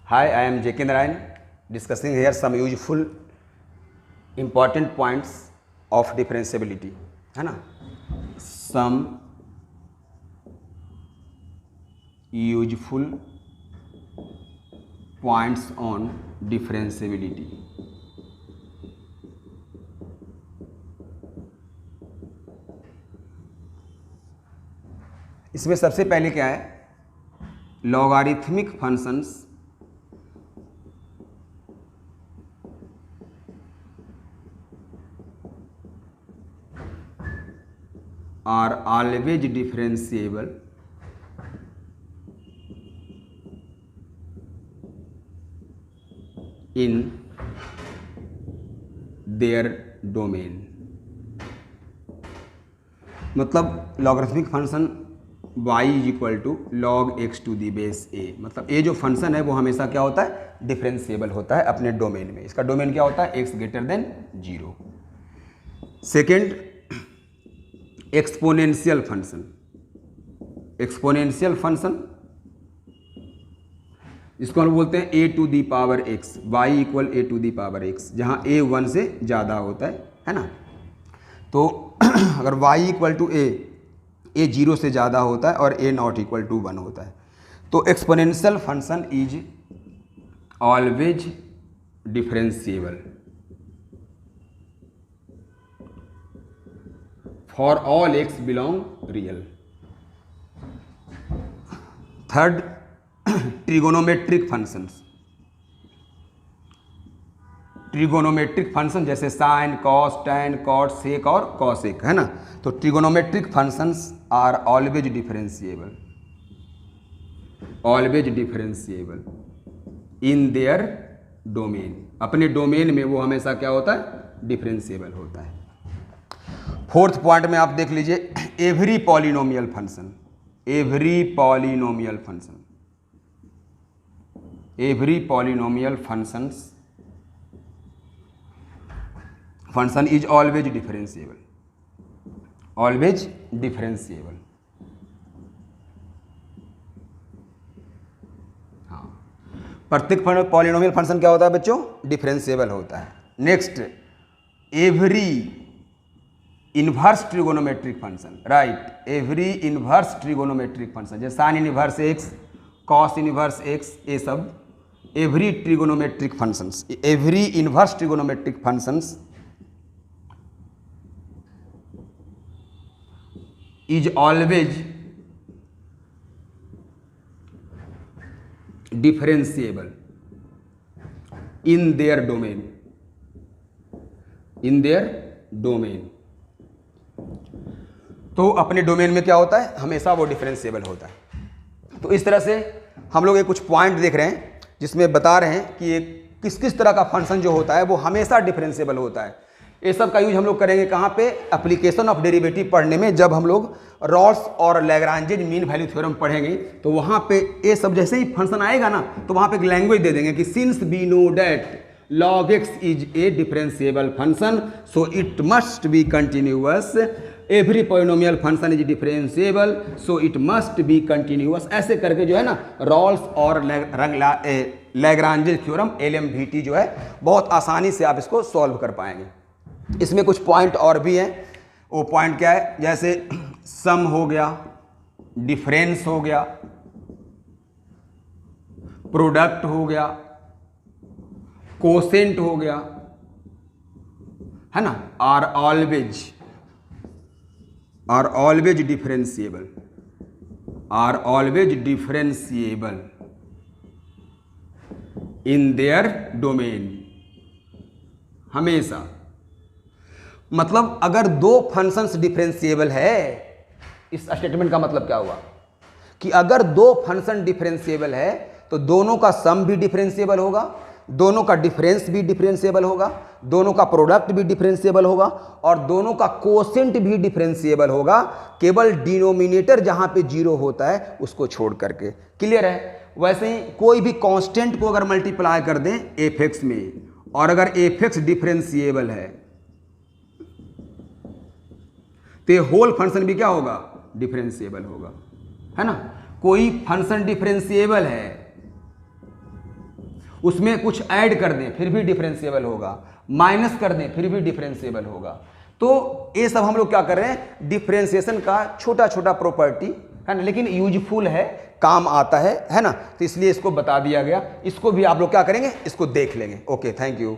Hi, I am J.K. Narayan discussing here some useful important points of differentiability, है ना. Some useful points on differentiability. इसमें सबसे पहले क्या है, logarithmic functions are always differentiable in their domain. मतलब logarithmic function y is equal to log X to the base A, मतलब ये जो फंक्शन है वो हमेशा क्या होता है, डिफरेंशिएबल होता है अपने डोमेन में. इसका डोमेन क्या होता है, x greater than 0. Second, exponential function. Exponential function इसको हम बोलते हैं a to the power x, y equal a to the power x, जहाँ a 1 से ज़्यादा होता है ना. तो अगर y इक्वल टू a 0 से ज़्यादा होता है और a नॉट इक्वल टू 1 होता है, तो exponential function is always differentiable for all x belong real. Third, trigonometric functions. Trigonometric function जैसे sine, cos, tan, cot, sec और कॉसेक, है ना. तो trigonometric functions are always differentiable, always differentiable in their domain. अपने domain में वो हमेशा क्या होता है, डिफरेंशिएबल होता है. फोर्थ पॉइंट में आप देख लीजिए, every polynomial function. Every polynomial function, every polynomial function is always differentiable, always differentiable. हाँ, प्रत्येक पॉलिनोमियल फंक्शन क्या होता है बच्चों, डिफरेंशिएबल होता है. Next, every inverse trigonometric function. Right, every inverse trigonometric function जैसे sine inverse X, cos inverse X, ये सब every trigonometric functions, every inverse trigonometric functions is always differentiable in their domain, in their domain. तो अपने domain में क्या होता है, हमेशा वो डिफरेंशिएबल होता है. तो इस तरह से हम लोग ये कुछ पॉइंट देख रहे हैं जिसमें बता रहे हैं कि ये किस किस तरह का फंक्शन जो होता है वो हमेशा डिफरेंशिएबल होता है. ये सब का यूज हम लोग करेंगे कहाँ पे, एप्लीकेशन ऑफ डेरिवेटिव पढ़ने में. जब हम लोग रॉल्स और लैग्रांजेज मीन वैल्यू थ्योरम पढ़ेंगे तो वहाँ पे ये सब जैसे ही फंक्शन आएगा ना, तो वहाँ पे एक लैंग्वेज दे देंगे कि since we know that log x is a differentiable function so it must be continuous. Every polynomial function is differentiable so it must be continuous. ऐसे करके जो है ना, रॉल्स और लैग्रांजेज थ्योरम LMVT जो है बहुत आसानी से आप इसको सॉल्व कर पाएंगे. इसमें कुछ पॉइंट और भी हैं. वो पॉइंट क्या है, जैसे सम हो गया, डिफरेंस हो गया, प्रोडक्ट हो गया, कोसेंट हो गया, है ना, are always differentiable, are always differentiable in their domain. हमेशा, मतलब अगर दो फंक्शंस डिफरेंशिएबल है, इस स्टेटमेंट का मतलब क्या हुआ कि अगर दो फंक्शन डिफरेंशिएबल है तो दोनों का सम भी डिफरेंशिएबल होगा, दोनों का डिफरेंस भी डिफरेंशिएबल होगा, दोनों का प्रोडक्ट भी डिफरेंशिएबल होगा और दोनों का कोसेंट भी डिफरेंशिएबल होगा, केवल डिनोमिनेटर जहां पे 0 होता है उसको छोड़ करके. क्लियर है. वैसे ही कोई भी कांस्टेंट को अगर मल्टीप्लाई कर दें f(x) में, और अगर f(x) डिफरेंशिएबल है तो ये होल फंक्शन भी क्या होगा, डिफरेंशिएबल होगा, है ना. कोई फंक्शन डिफरेंशिएबल है उसमें कुछ ऐड कर दें फिर भी डिफरेंशिएबल होगा, माइनस कर दें फिर भी डिफरेंशिएबल होगा। तो ये सब हम लोग क्या कर रहे हैं, डिफरेंशिएशन का छोटा छोटा प्रॉपर्टी है ना, लेकिन यूजफुल है, काम आता है ना, तो इसलिए इसको बता दिया गया। इसको भी आप लोग क्या करेंगे, इसको देख लेंगे। Okay, thank you.